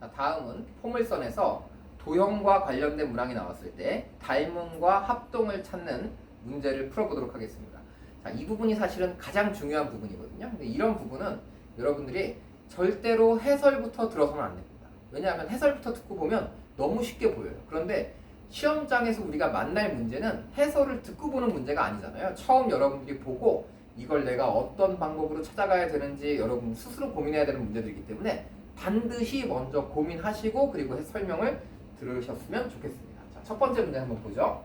자, 다음은 포물선에서 도형과 관련된 문항이 나왔을 때 닮음과 합동을 찾는 문제를 풀어보도록 하겠습니다. 자, 이 부분이 사실은 가장 중요한 부분이거든요. 근데 이런 부분은 여러분들이 절대로 해설부터 들어서는 안 됩니다. 왜냐하면 해설부터 듣고 보면 너무 쉽게 보여요. 그런데 시험장에서 우리가 만날 문제는 해설을 듣고 보는 문제가 아니잖아요. 처음 여러분들이 보고 이걸 내가 어떤 방법으로 찾아가야 되는지 여러분 스스로 고민해야 되는 문제들이기 때문에 반드시 먼저 고민하시고 그리고 설명을 들으셨으면 좋겠습니다. 자, 첫 번째 문제 한번 보죠.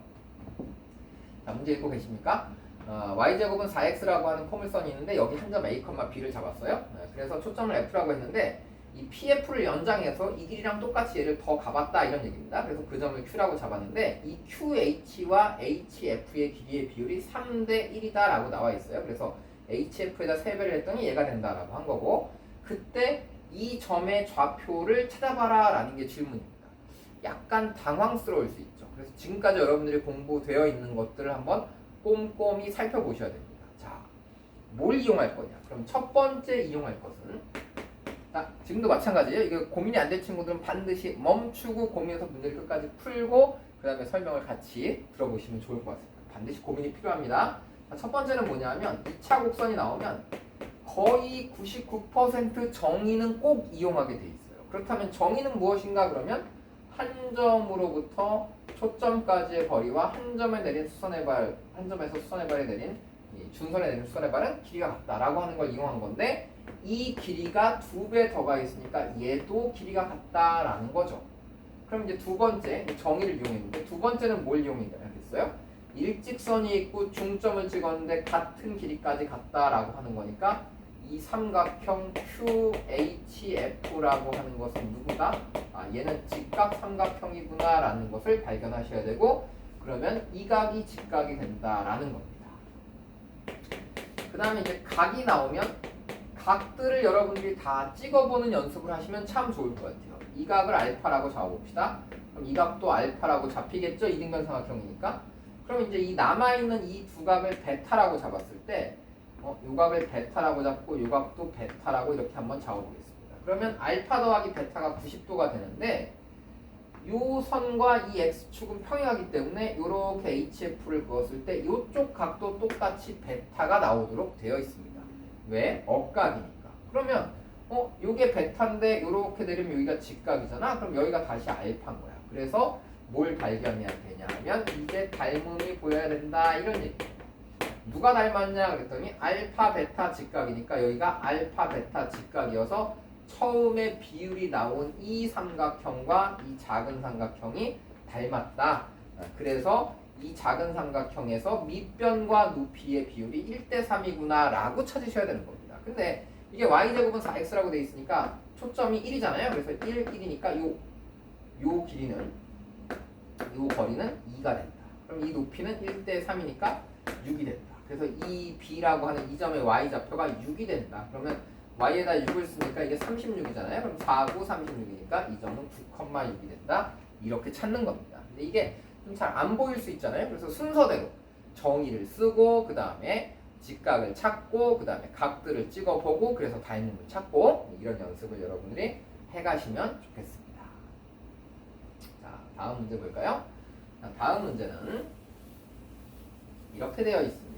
자, 문제 읽고 계십니까? y제곱은 4x라고 하는 포물선이 있는데 여기 한 점 a, b를 잡았어요. 그래서 초점을 f라고 했는데 이 pf를 연장해서 이 길이랑 똑같이 얘를 더 가봤다 이런 얘기입니다. 그래서 그 점을 q라고 잡았는데 이 qh와 hf의 길이의 비율이 3대 1이다 라고 나와 있어요. 그래서 hf에다 3배를 했더니 얘가 된다라고 한 거고, 그때 이 점의 좌표를 찾아봐라 라는 게 질문입니다. 약간 당황스러울 수 있죠. 그래서 지금까지 여러분들이 공부되어 있는 것들을 한번 꼼꼼히 살펴보셔야 됩니다. 자, 뭘 이용할 거냐? 그럼 첫 번째 이용할 것은, 자, 지금도 마찬가지예요. 이게 고민이 안 될 친구들은 반드시 멈추고 고민해서 문제를 끝까지 풀고 그 다음에 설명을 같이 들어보시면 좋을 것 같습니다. 반드시 고민이 필요합니다. 자, 첫 번째는 뭐냐면 2차 곡선이 나오면 거의 99% 정의는 꼭 이용하게 돼 있어요. 그렇다면 정의는 무엇인가? 그러면 한 점으로부터 초점까지의 거리와 한 점에 내린 수선의 발, 한 점에서 수선의 발에 내린 준선에 내린 수선의 발은 길이가 같다라고 하는 걸 이용한 건데, 이 길이가 2배 더가 있으니까 얘도 길이가 같다라는 거죠. 그럼 이제 두 번째 정의를 이용했는데, 두 번째는 뭘 이용했겠어요? 일직선이 있고 중점을 찍었는데 같은 길이까지 갔다라고 하는 거니까 이 삼각형 QHF라고 하는 것은 누구다? 얘는 직각 삼각형이구나 라는 것을 발견하셔야 되고, 그러면 이 각이 직각이 된다라는 겁니다. 그 다음에 이제 각이 나오면 각들을 여러분들이 다 찍어보는 연습을 하시면 참 좋을 것 같아요. 이 각을 알파라고 잡아봅시다. 그럼 이 각도 알파라고 잡히겠죠? 이등변 삼각형이니까. 그럼 이제 이 남아있는 이 두 각을 베타라고 잡았을 때 요 각을 베타라고 잡고 요 각도 베타라고 이렇게 한번 잡아보겠습니다. 그러면 알파 더하기 베타가 90도가 되는데 요 선과 이 x축은 평행하기 때문에 이렇게 HF를 그었을 때 이쪽 각도 똑같이 베타가 나오도록 되어 있습니다. 왜? 억각이니까. 그러면 요게 베타인데 요렇게 내리면 여기가 직각이잖아. 그럼 여기가 다시 알파인 거야. 그래서 뭘 발견해야 되냐 하면 이제 닮음이 보여야 된다 이런 얘기예요. 누가 닮았냐 그랬더니 알파 베타 직각이니까 여기가 알파 베타 직각이어서 처음에 비율이 나온 이 삼각형과 이 작은 삼각형이 닮았다. 그래서 이 작은 삼각형에서 밑변과 높이의 비율이 1대 3이구나 라고 찾으셔야 되는 겁니다. 근데 이게 y제곱은 4x라고 돼 있으니까 초점이 1이잖아요. 그래서 1, 1이니까 요 길이는, 요 거리는 2가 된다. 그럼 이 높이는 1대 3이니까 6이 된다. 그래서 이 b라고 하는 이 점의 y좌표가 6이 된다. 그러면 y에다 6을 쓰니까 이게 36이잖아요. 그럼 4, 9, 36이니까 이 점은 9,6이 된다. 이렇게 찾는 겁니다. 근데 이게 좀 잘 안 보일 수 있잖아요. 그래서 순서대로 정의를 쓰고 그 다음에 직각을 찾고 그 다음에 각들을 찍어보고 그래서 닮음을 찾고 이런 연습을 여러분들이 해가시면 좋겠습니다. 자, 다음 문제 볼까요? 자, 다음 문제는 이렇게 되어 있습니다.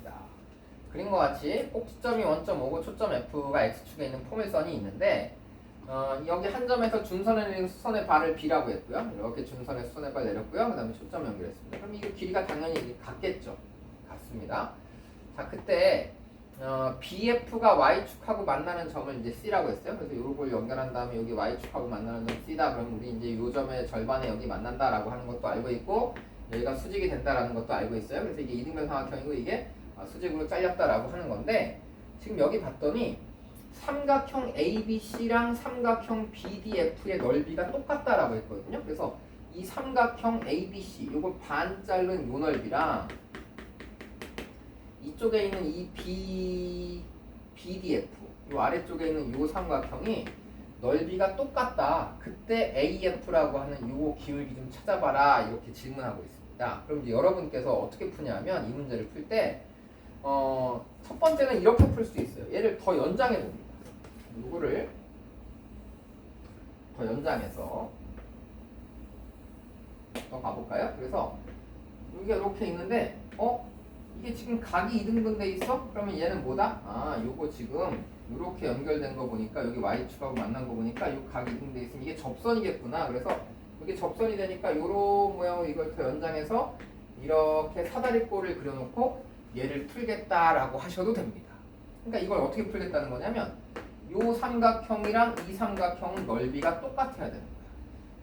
그림과 같이 꼭지점이 원점 오고 초점 F가 X축에 있는 포물선이 있는데 여기 한 점에서 준선에 내린 수선의 발을 B라고 했고요. 이렇게 준선에 수선의 발 내렸고요. 그 다음에 초점 연결했습니다. 그럼 이거 길이가 당연히 같겠죠. 같습니다. 자, 그때 BF가 Y축하고 만나는 점을 이제 C라고 했어요. 그래서 요걸 연결한 다음에 여기 Y축하고 만나는 점 C다. 그럼 우리 이제 요 점의 절반에 여기 만난다라고 하는 것도 알고 있고, 여기가 수직이 된다라는 것도 알고 있어요. 그래서 이게 이등변 삼각형이고 이게 수직으로 잘렸다라고 하는 건데, 지금 여기 봤더니 삼각형 ABC랑 삼각형 BDF의 넓이가 똑같다라고 했거든요. 그래서 이 삼각형 ABC 요걸 반 자른 요 넓이랑 이쪽에 있는 이 BDF 요 아래쪽에 있는 요 삼각형이 넓이가 똑같다. 그때 AF라고 하는 요 기울기 좀 찾아봐라 이렇게 질문하고 있습니다. 그럼 이제 여러분께서 어떻게 푸냐면 이 문제를 풀 때 첫 번째는 이렇게 풀 수 있어요. 얘를 더 연장해 봅니다. 요거를 더 더 연장해서 더 가볼까요? 그래서 여기가 이렇게 있는데 이게 지금 각이 2등분 돼 있어? 그러면 얘는 뭐다? 요거 지금 이렇게 연결된 거 보니까 여기 y축하고 만난 거 보니까 요 각이 2등 돼 있으면 이게 접선이겠구나. 그래서 이게 접선이 되니까 요런 모양으로 이걸 더 연장해서 이렇게 사다리꼴을 그려놓고 얘를 풀겠다라고 하셔도 됩니다. 그러니까 이걸 어떻게 풀겠다는 거냐면 요 삼각형이랑 이 삼각형 넓이가 똑같아야 되는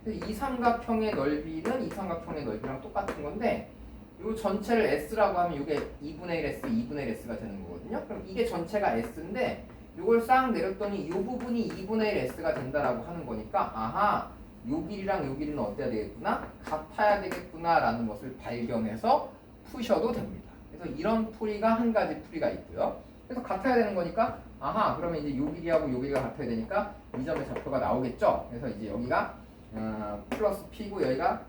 거야. 이 삼각형의 넓이는 이 삼각형의 넓이랑 똑같은 건데 요 전체를 S라고 하면 이게 2분의 1 S, 2분의 1 S가 되는 거거든요. 그럼 이게 전체가 S인데 요걸 싹 내렸더니 요 부분이 2분의 1 S가 된다라고 하는 거니까 아하, 요 길이랑 요 길이는 어때야 되겠구나? 같아야 되겠구나 라는 것을 발견해서 푸셔도 됩니다. 그래서 이런 풀이가 한 가지 풀이가 있고요. 그래서 같아야 되는 거니까 아하, 그러면 이제 요 길이하고 요 길이가 같아야 되니까 이 점의 좌표가 나오겠죠. 그래서 이제 여기가 플러스 P고 여기가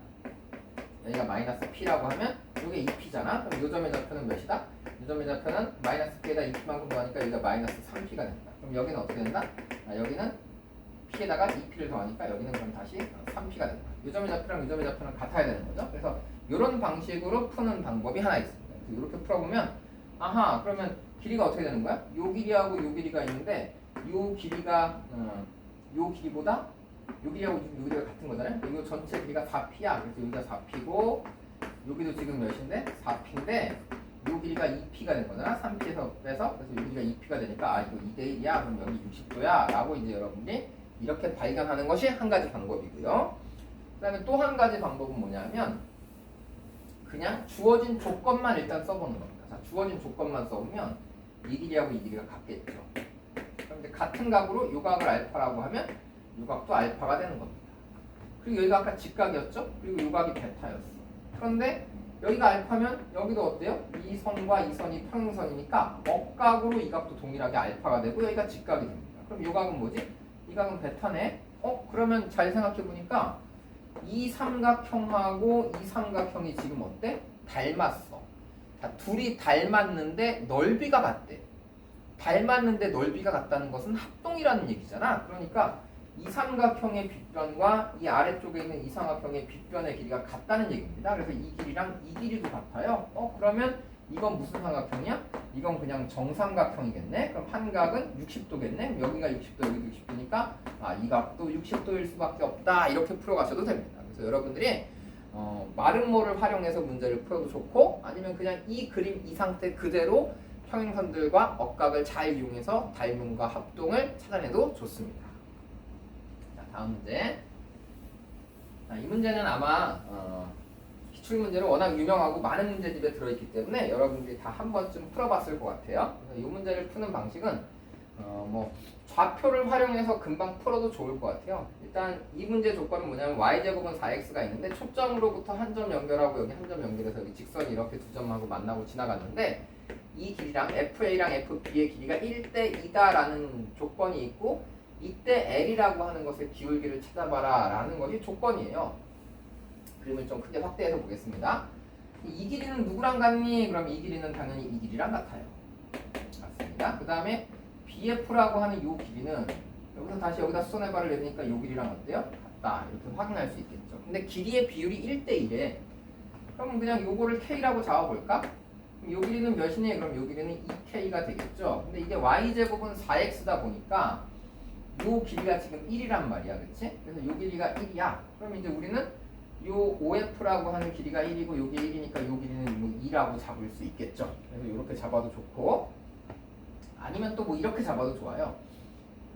마이너스 P라고 하면 이게 2P잖아. 그럼 요 점의 좌표는 몇이다? 요 점의 좌표는 마이너스 P에다 2P만큼 더하니까 여기가 마이너스 3P가 된다. 그럼 여기는 어떻게 된다? 여기는 P에다가 2P를 더하니까 여기는 그럼 다시 3P가 된다. 요 점의 좌표랑 요 점의 좌표는 같아야 되는 거죠. 그래서 이런 방식으로 푸는 방법이 하나 있습니다. 그래서 이렇게 풀어보면 아하, 그러면 길이가 어떻게 되는 거야? 요 길이하고 요 길이가 있는데 요 길이가 요 길이보다 요 길이하고 요 길이가 같은 거잖아요. 이 전체 길이가 4P야. 그래서 여기가 4P고 여기도 지금 몇인데? 4P인데 요 길이가 2P가 된 거잖아. 3P에서 빼서. 그래서 요 길이가 2P가 되니까 이거 2대 1이야. 그럼 여기 60도야. 라고 이제 여러분이 이렇게 발견하는 것이 한 가지 방법이고요. 그 다음에 또 한 가지 방법은 뭐냐면 그냥 주어진 조건만 일단 써보는 겁니다. 자, 주어진 조건만 써보면 이 길이하고 이 길이가 같겠죠. 그럼 이제 같은 각으로 요 각을 알파라고 하면 요 각도 알파가 되는 겁니다. 그리고 여기가 아까 직각이었죠? 그리고 요 각이 베타였어. 그런데 여기가 알파면 여기도 어때요? 이 선과 이 선이 평행선이니까 억각으로 이 각도 동일하게 알파가 되고 여기가 직각이 됩니다. 그럼 요 각은 뭐지? 이 각은 베타네? 그러면 잘 생각해보니까 이 삼각형하고 이 삼각형이 지금 어때? 닮았어. 자, 둘이 닮았는데 넓이가 같대. 닮았는데 넓이가 같다는 것은 합동이라는 얘기잖아. 그러니까 이 삼각형의 빗변과 이 아래쪽에 있는 이 삼각형의 빗변의 길이가 같다는 얘기입니다. 그래서 이 길이랑 이 길이도 같아요. 그러면 이건 무슨 삼각형이야? 이건 그냥 정삼각형이겠네. 그럼 한 각은 60도겠네. 여기가 60도, 여기도 60도니까 이 각도 60도일 수밖에 없다. 이렇게 풀어가셔도 됩니다. 그래서 여러분들이 마름모를 활용해서 문제를 풀어도 좋고 아니면 그냥 이 그림 이 상태 그대로 평행선들과 억각을 잘 이용해서 닮음과 합동을 찾아내도 좋습니다. 자, 다음 문제. 이 문제는 아마 기출문제로 워낙 유명하고 많은 문제집에 들어있기 때문에 여러분들이 다 한 번쯤 풀어봤을 것 같아요. 그래서 이 문제를 푸는 방식은 좌표를 활용해서 금방 풀어도 좋을 것 같아요. 일단 이 문제 조건은 뭐냐면 y제곱은 4x가 있는데 초점으로부터 한 점 연결하고 여기 한 점 연결해서 여기 직선이 이렇게 두 점하고 만나고 지나갔는데 이 길이랑 FA랑 FB의 길이가 1대 2다라는 조건이 있고 이때 L이라고 하는 것의 기울기를 찾아봐라 라는 것이 조건이에요. 그림을 좀 크게 확대해서 보겠습니다. 이 길이는 누구랑 같니? 그럼 이 길이는 당연히 이 길이랑 같아요. 맞습니다. 그 다음에 BF라고 하는 이 길이는 여기서 다시 여기다 수선의 발을 내니까 이 길이랑 어때요? 같다. 이렇게 확인할 수 있겠죠. 근데 길이의 비율이 1대 1에 그럼 그냥 요거를 K라고 잡아볼까? 이 길이는 몇이니? 그럼 이 길이는 2K가 되겠죠. 근데 이게 Y제곱은 4X다 보니까 이 길이가 지금 1이란 말이야. 그치? 그래서 이 길이가 1이야. 그럼 이제 우리는 요 OF라고 하는 길이가 1이고 요게 1이니까 요 길이는 2라고 잡을 수 있겠죠. 그래서 이렇게 잡아도 좋고 아니면 또 뭐 이렇게 잡아도 좋아요.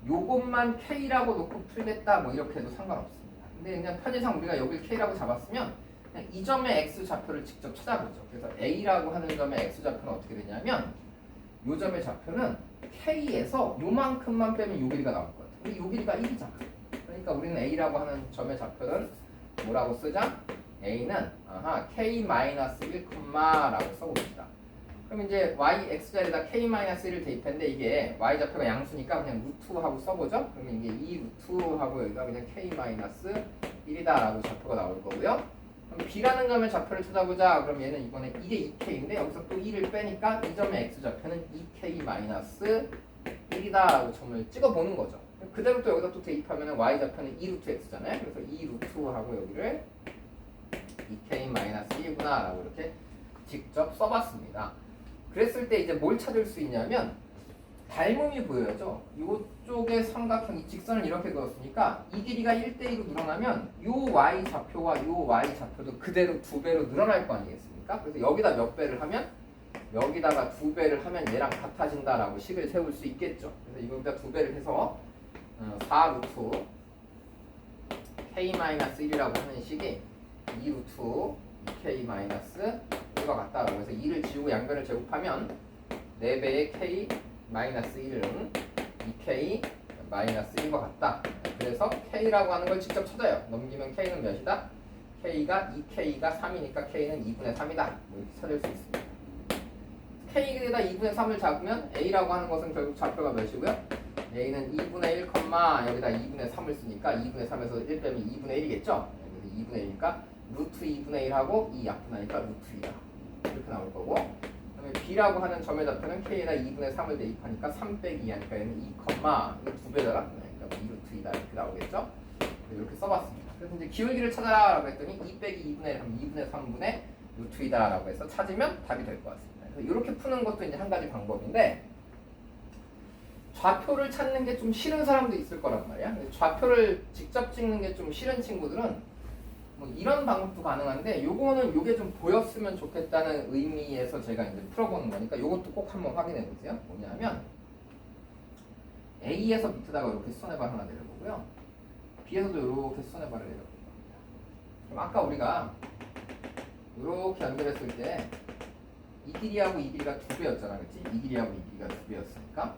요것만 K라고 놓고 풀겠다 뭐 이렇게 해도 상관없습니다. 근데 그냥 편의상 우리가 여길 K라고 잡았으면 그냥 이 점의 X 좌표를 직접 찾아보죠. 그래서 A라고 하는 점의 X 좌표는 어떻게 되냐면 요 점의 좌표는 K에서 요만큼만 빼면 요 길이가 나올 것 같아요. 근데 요 길이가 1이잖아. 그러니까 우리는 A라고 하는 점의 좌표는 뭐라고 쓰자? A는 K-1라고 써봅시다. 그럼 이제 y x자리에다 K-1을 대입했는데 이게 y 좌표가 양수니까 그냥 루트하고 써보죠. 그러면 이게 2 루트하고 여기가 그냥 K-1이다 라고 좌표가 나올 거고요. 그럼 B라는 점의 좌표를 찾아보자. 그럼 얘는 이번에 이게 2K인데 여기서 또 2를 빼니까 이 점의 x 좌표는 2K-1이다 라고 점을 찍어보는 거죠. 그대로 또 여기다 또 대입하면 y좌표는 2루트 x잖아요. 그래서 2루트 하고 여기를 2k-1구나 라고 이렇게 직접 써봤습니다. 그랬을 때 이제 뭘 찾을 수 있냐면 닮음이 보여야죠. 이쪽의 삼각형이 직선을 이렇게 그었으니까 이 길이가 1대2로 늘어나면 요 y좌표와 요 y좌표도 그대로 2배로 늘어날 거 아니겠습니까? 그래서 여기다 몇 배를 하면 여기다가 2배를 하면 얘랑 같아진다라고 식을 세울 수 있겠죠. 그래서 이거보다 2배를 해서 4루트 k-1이라고 하는 식이 2루트 2k-1과 같다라고 해서 2를 지우고 양변을 제곱하면 4배의 k-1은 2k-1과 같다. 그래서 k라고 하는 걸 직접 찾아요. 넘기면 k는 몇이다? k가 2k가 3이니까 k는 2분의 3이다. 뭐 이렇게 찾을 수 있습니다. k에다 2분의 3을 잡으면 a라고 하는 것은 결국 좌표가 몇이고요? a는 2분의 1, 여기다 2분의 3을 쓰니까 2분의 3에서 1 빼면 2분의 1이겠죠? 2분의 1이니까 루트 2분의 1하고 이 약분하니까 루트 2다. 이렇게 나올 거고, 그 다음에 b라고 하는 점의 좌표는 k에다 2분의 3을 대입하니까 3 빼기 2하니까 얘는 2, 이거 2배더라? 그러니까 2루트 2다 이렇게 나오겠죠? 이렇게 써봤습니다. 그래서 이제 기울기를 찾아라 라고 했더니 2 빼기 2분의 1 하면 2분의 3분의 루트 2다 라고 해서 찾으면 답이 될 것 같습니다. 그래서 이렇게 푸는 것도 이제 한 가지 방법인데, 좌표를 찾는 게 좀 싫은 사람도 있을 거란 말이야. 근데 좌표를 직접 찍는 게 좀 싫은 친구들은 뭐 이런 방법도 가능한데, 요게 좀 보였으면 좋겠다는 의미에서 제가 이제 풀어보는 거니까 요것도 꼭 한번 확인해 보세요. 뭐냐면 A에서 밑에다가 이렇게 수선해발 하나 내려보고요. B에서도 이렇게 수선해발을 내려볼 겁니다. 그럼 아까 우리가 이렇게 연결했을 때 이 길이하고 이 길이가 2배였잖아, 그렇지? 이 길이하고 이 길이가 2배였으니까.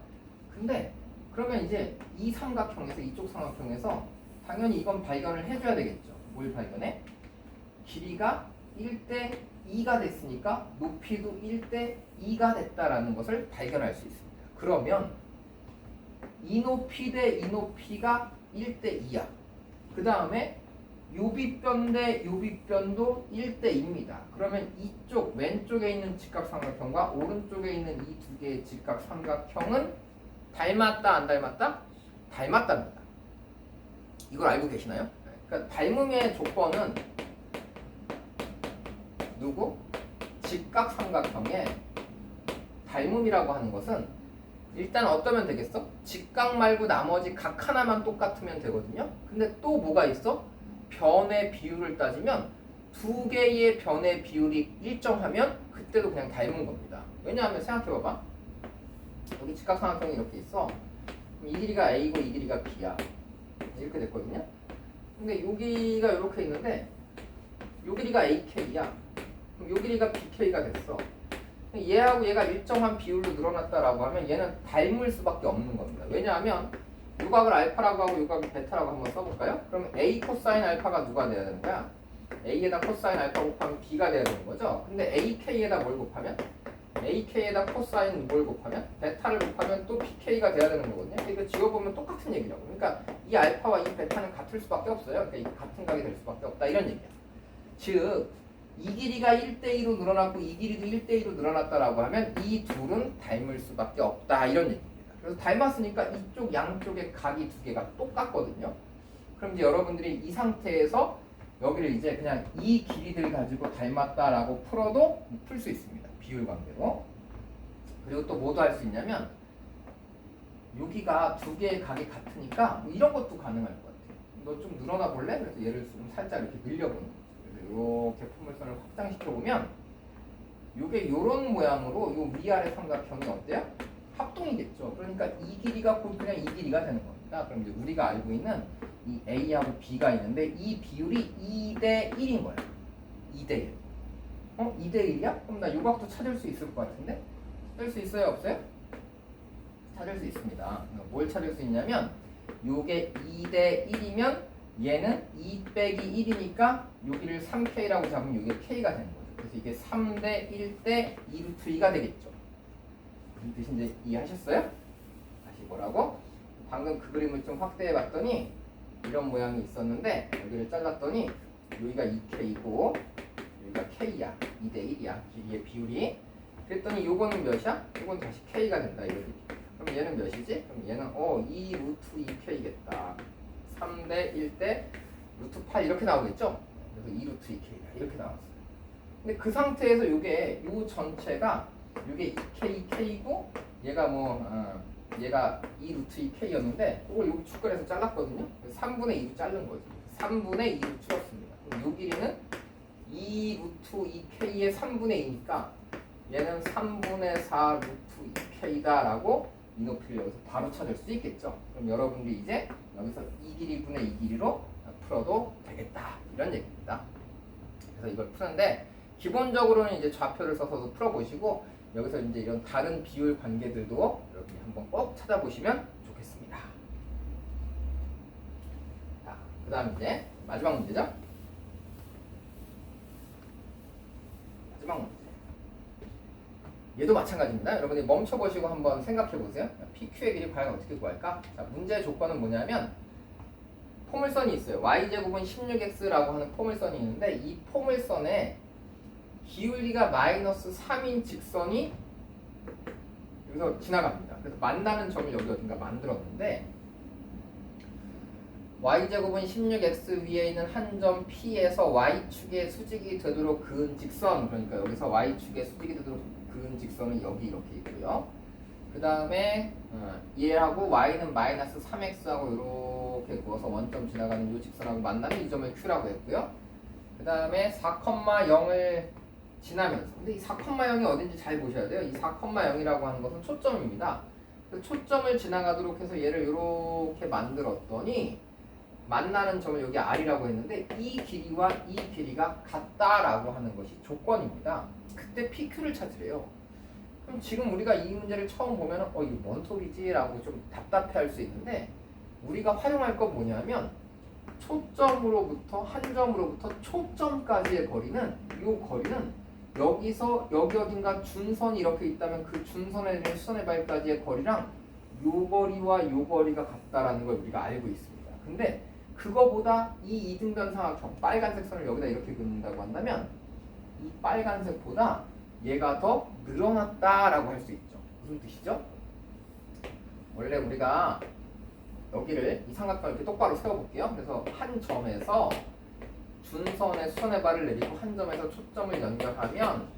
근데 그러면 이제 이 삼각형에서 이쪽 삼각형에서 당연히 이건 발견을 해줘야 되겠죠. 뭘 발견해? 길이가 1대 2가 됐으니까 높이도 1대 2가 됐다라는 것을 발견할 수 있습니다. 그러면 이 높이 대 이 높이가 1대 2야. 그 다음에 요빗변 대 요빗변도 1대 2입니다. 그러면 이쪽 왼쪽에 있는 직각삼각형과 오른쪽에 있는 이 두 개의 직각삼각형은 닮았다 안 닮았다? 닮았답니다. 이걸 알고 계시나요? 그러니까 닮음의 조건은 누구? 직각삼각형의 닮음이라고 하는 것은 일단 어떠면 되겠어? 직각 말고 나머지 각 하나만 똑같으면 되거든요. 근데 또 뭐가 있어? 변의 비율을 따지면 두 개의 변의 비율이 일정하면 그때도 그냥 닮은 겁니다. 왜냐하면 생각해봐봐. 여기 직각삼각형이 이렇게 있어. 이 길이가 A고 이 길이가 B야. 이렇게 됐거든요. 근데 여기가 이렇게 있는데 요 길이가 AK야. 그럼 요 길이가 BK가 됐어. 얘하고 얘가 일정한 비율로 늘어났다라고 하면 얘는 닮을 수밖에 없는 겁니다. 왜냐하면 요각을 알파라고 하고 요각을 베타라고 한번 써볼까요? 그러면 A 코사인 알파가 누가 돼야 되는 거야? A에다 코사인 알파 곱하면 B가 돼야 되는 거죠. 근데 AK에다 뭘 곱하면? AK에다 코사인 뭘 곱하면? 베타를 곱하면 또 BK가 돼야 되는 거거든요. 이거 지워보면 똑같은 얘기라고. 그러니까 이 알파와 이 베타는 같을 수밖에 없어요. 그러니까 이 같은 각이 될 수밖에 없다 이런 얘기야. 즉 이 길이가 1대2로 늘어났고 이 길이도 1대2로 늘어났다라고 하면 이 둘은 닮을 수밖에 없다 이런 얘기입니다. 그래서 닮았으니까 이쪽 양쪽의 각이 두 개가 똑같거든요. 그럼 이제 여러분들이 이 상태에서 여기를 이제 그냥 이 길이들 가지고 닮았다라고 풀어도 풀 수 있습니다. 비율 관계로. 그리고 또 뭐도 할 수 있냐면 여기가 두 개의 각이 같으니까 뭐 이런 것도 가능할 것 같아요. 너 좀 늘어나 볼래? 그래서 얘를 좀 살짝 이렇게 늘려보는 거죠. 이렇게 포물선을 확장시켜 보면 이게 이런 모양으로 요 위아래 삼각형이 어때요? 합동이겠죠. 그러니까 이 길이가 곧 그냥 이 길이가 되는 겁니다. 그럼 이제 우리가 알고 있는 이 A하고 B가 있는데 이 비율이 2대 1인 거예요. 2대 1. 2대 1이야? 그럼 나 요각도 찾을 수 있을 것 같은데? 찾을 수 있어요? 없어요? 찾을 수 있습니다. 뭘 찾을 수 있냐면 요게 2대 1이면 얘는 2 빼기 1이니까 여기를 3K라고 잡으면 여기가 K가 되는 거죠. 그래서 이게 3대 1대 2루트 2가 되겠죠. 무슨 뜻인지 이해하셨어요? 다시 뭐라고? 방금 그 그림을 좀 확대해 봤더니 이런 모양이 있었는데 여기를 잘랐더니 여기가 2K고 여기가 K야. 2대 1이야. 길이의 비율이. 그랬더니 요거는 몇이야? 요건 다시 K가 된다. 이런 얘기입니다. 그럼 얘는 몇이지? 그럼 얘는 2 루트 2k겠다. 3대 1대 루트 8 이렇게 나오겠죠? 그래서 2 루트 2k가 이렇게 나왔어요. 근데 그 상태에서 요게 요 전체가 요게 2k, 2k이고 얘가 얘가 2 루트 2k였는데 그걸 여기 축간에서 잘랐거든요. 3분의 2로 자른 거지. 3분의 2로 줄었습니다. 그럼 요 길이는 2 루트 2k의 3분의 2니까 얘는 3분의 4 루트 2k다라고 이 높이를 여기서 바로 찾을 수 있겠죠. 그럼 여러분들이 이제 여기서 이 길이분의 이 길이로 풀어도 되겠다 이런 얘기입니다. 그래서 이걸 푸는데 기본적으로는 이제 좌표를 써서도 풀어보시고 여기서 이제 이런 다른 비율 관계들도 여러분이 한번 꼭 찾아보시면 좋겠습니다. 자, 그 다음 이제 마지막 문제죠. 마지막 문제. 얘도 마찬가지입니다. 여러분이 멈춰보시고 한번 생각해보세요. PQ의 길이 과연 어떻게 구할까? 자, 문제의 조건은 뭐냐면 포물선이 있어요. y제곱은 16x라고 하는 포물선이 있는데 이 포물선에 기울기가 마이너스 3인 직선이 여기서 지나갑니다. 그래서 만나는 점을 여기 어딘가 만들었는데 y제곱은 16x 위에 있는 한 점 P에서 y축의 수직이 되도록 그은 직선, 그러니까 여기서 y축의 수직이 되도록 그은 직선은 여기 이렇게 있고요. 그 다음에 얘하고 y는 마이너스 3x하고 이렇게 구워서 원점 지나가는 이 직선하고 만나는 이 점을 Q라고 했고요. 그 다음에 4,0을 지나면서, 근데 이 4,0이 어딘지 잘 보셔야 돼요. 이 4,0이라고 하는 것은 초점입니다. 초점을 지나가도록 해서 얘를 이렇게 만들었더니 만나는 점을 여기 R이라고 했는데 이 길이와 이 길이가 같다라고 하는 것이 조건입니다. 그때 PQ를 찾으래요. 그럼 지금 우리가 이 문제를 처음 보면 이거 뭔 소리지? 라고 좀 답답해할 수 있는데 우리가 활용할 건 뭐냐면 초점으로부터 한 점으로부터 초점까지의 거리는 이 거리는 여기서 여기 어딘가 준선이 이렇게 있다면 그 준선에 대한 수선의 발까지의 거리랑 요 거리와 요 거리가 같다라는 걸 우리가 알고 있습니다. 근데 그거보다 이 이등변 삼각형 빨간색 선을 여기다 이렇게 그린다고 한다면 이 빨간색보다 얘가 더 늘어났다라고 할 수 있죠. 무슨 뜻이죠? 원래 우리가 여기를 이 삼각형을 이렇게 똑바로 세워볼게요. 그래서 한 점에서 준선의 수선의 발을 내리고 한 점에서 초점을 연결하면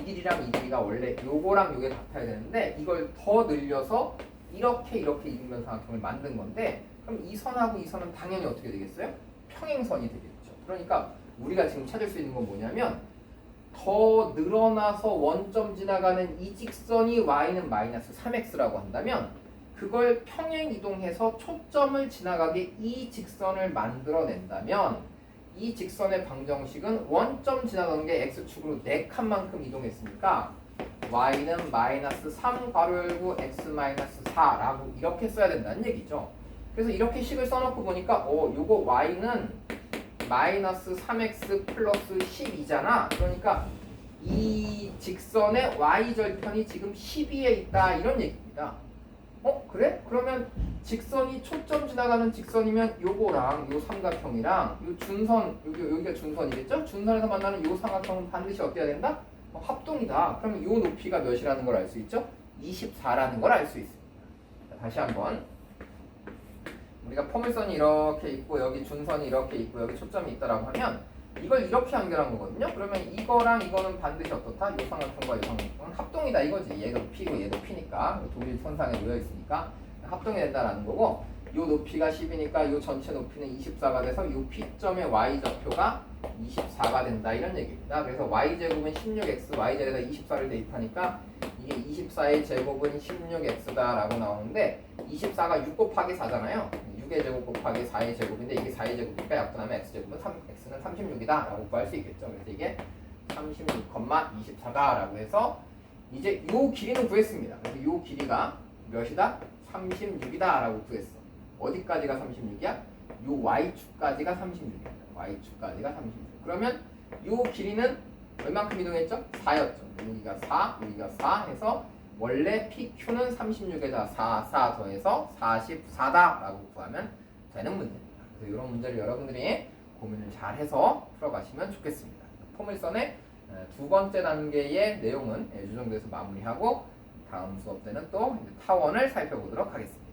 이 길이랑 이 길이가 원래 요거랑 요게 같아야 되는데 이걸 더 늘려서 이렇게 이등변 삼각형을 만든 건데 그럼 이 선하고 이 선은 당연히 어떻게 되겠어요? 평행선이 되겠죠. 그러니까 우리가 지금 찾을 수 있는 건 뭐냐면 더 늘어나서 원점 지나가는 이 직선이 y는 마이너스 3x라고 한다면 그걸 평행 이동해서 초점을 지나가게 이 직선을 만들어낸다면 이 직선의 방정식은 원점 지나가는 게 x축으로 4칸만큼 이동했으니까 y는 마이너스 3 괄호 열고 x 마이너스 4라고 이렇게 써야 된다는 얘기죠. 그래서 이렇게 식을 써놓고 보니까 요거 y는 마이너스 3x 플러스 12잖아. 그러니까 이 직선의 y절편이 지금 12에 있다 이런 얘기입니다. 그래? 그러면 직선이 초점 지나가는 직선이면 요거랑 요 삼각형이랑 요 준선 여기가 준선이겠죠? 준선에서 만나는 요 삼각형은 반드시 어때야 된다? 합동이다. 그러면 요 높이가 몇이라는 걸 알 수 있죠? 24라는 걸 알 수 있습니다. 자, 다시 한번 우리가 포물선이 이렇게 있고 여기 준선이 이렇게 있고 여기 초점이 있다라고 하면 이걸 이렇게 연결한 거거든요. 그러면 이거랑 이거는 반드시 어떻다? 요 삼각형과 요 삼각형은 합동이다 이거지. 얘가 P고 얘도 P니까 도일 선상에 놓여 있으니까 합동이 된다라는 거고 요 높이가 10이니까 요 전체 높이는 24가 돼서 요 P점의 Y좌표가 24가 된다 이런 얘기입니다. 그래서 Y제곱은 16x, Y제에다 24를 대입하니까 이게 24의 제곱은 16x다 라고 나오는데 24가 6 곱하기 4잖아요. 6의 제곱 곱하기 4의 제곱인데 이게 4의 제곱이니까 약분하면 x제곱은 x는 36이다 라고 구할 수 있겠죠. 그래서 이게 36,24다 라고 해서 이제 요 길이는 구했습니다. 그래서 요 길이가 몇이다? 36이다 라고 구했어. 어디까지가 36이야? 요 y축까지가 36이야. y축까지가 36. 그러면 요 길이는 얼만큼 이동했죠? 4였죠. 여기가 4, 여기가 4 해서 원래 PQ는 36에다 4 더해서 44다 라고 구하면 되는 문제입니다. 그래서 이런 문제를 여러분들이 고민을 잘 해서 풀어가시면 좋겠습니다. 포물선의 두 번째 단계의 내용은 이 정도에서 마무리하고 다음 수업 때는 또 타원을 살펴보도록 하겠습니다.